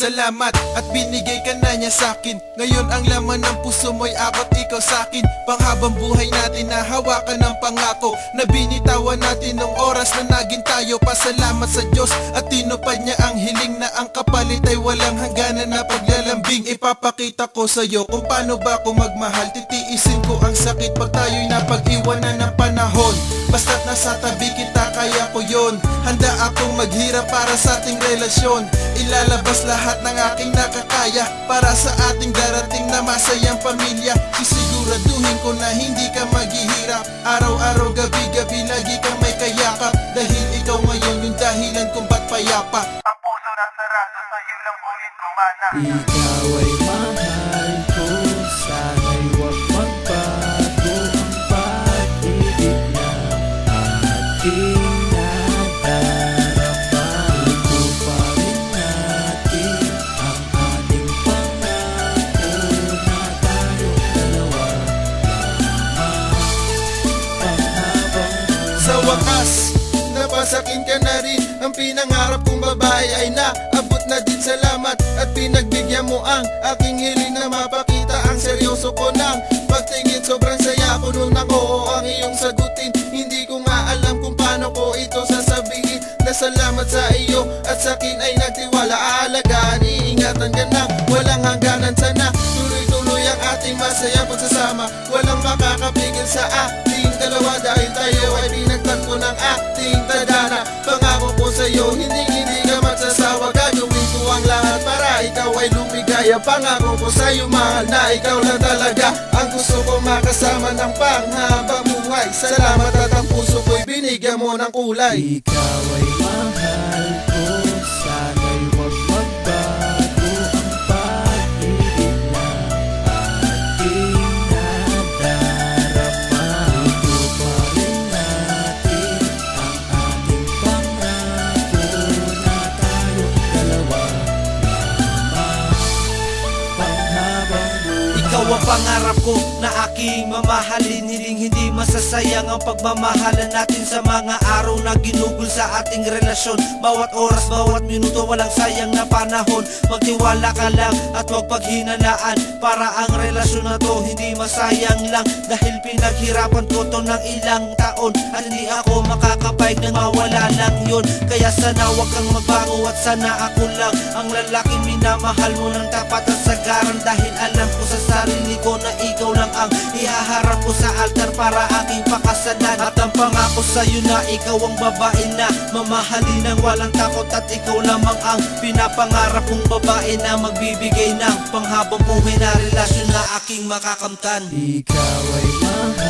Salamat at binigay ka na niya sa'kin. Ngayon ang laman ng puso mo'y ako't ikaw sa'kin. Panghabang buhay natin na hawakan ng pangako na binitawan natin nung oras na naging tayo. Pasalamat sa Diyos at tinupad niya ang hiling na ang kapalit ay walang hangganan na paglalambing. Ipapakita ko sa'yo kung paano ba ako magmahal. Titiisin ko ang sakit pag tayo'y napag-iwanan ng panahon. Basta't nasa tabi kita kaya ko yon. Handa akong maghirap para sa ating relasyon. Ilalabas lahat ng aking nakakaya para sa ating darating na masayang pamilya. Sisiguraduhin ko na hindi ka maghihirap. Araw-araw, gabi-gabi, lagi kang may kayakap. Dahil ikaw ngayon yung dahilan kung ba't payapa. Ang puso na sarado, sa'yo lang ulit kumana. Ikaw ay mahal ko, sana'y huwag magbago ang pag-ibig na ating nadarama. Ito pa rin natin ang ating pangako na tayong dalawa panghabang Sa wakas, napasakin ka na rin. Ang pinangarap kong babae ay naabot na din. Salamat at pinagbigyan mo ang aking hiling na mapakita ang seryoso ko ng pagtingin. Sobrang saya ko nung oo ang iyong sagutin. Hindi ko nga alam kung paano ko ito sasabihin. Na salamat sa iyo at sa akin ay nagtiwala. Aalagaan, iingatan ka na walang hangganan. Sana tuloy-tuloy ang ating masaya pagsasama. Walang makakapigil sa ating dalawa dahil tayo ay pinagtagpo ng ating tadhana. Pangako ko sa'yo, hindi ka magsasawa. Gagawin ko ang lahat para ikaw ay lumigaya. Pangako ko sa'yo, mahal, na ikaw lang talaga ang gusto ko makasama ng panghabang buhay. Salamat at ang puso ko'y binigyan mo ng kulay. Ikaw ay mahal ko, sana'y huwag magbago ang pag-ibig na ating nadarama. Ito pa rin natin ang ating pangako na tayong dalawa panghabang buhay. Ikaw ang pangarap ko na aking mamahalin. Hindi masasayang ang pagmamahalan natin sa mga araw na ginugol sa ating relasyon. Bawat oras, bawat minuto, walang sayang na panahon. Magtiwala ka lang at huwag paghinalaan para ang relasyon na to hindi masayang lang. Dahil pinaghirapan ko to ng ilang taon at hindi ako makakapayag na mawala lang yun. Kaya sana huwag kang magbago at sana ako lang ang lalaking minamahal mo ng tapat at sagaran. Dahil alam ko sa sarili ko na ikaw lang ang ihaharap ko sa altar para aking pakasalan. At ang pangako sa'yo na ikaw ang babae na mamahalin ng walang takot. At ikaw lamang ang pinapangarap kong babae na magbibigay ng panghabang buhay na relasyon na aking makakamtan. Ikaw ay mahal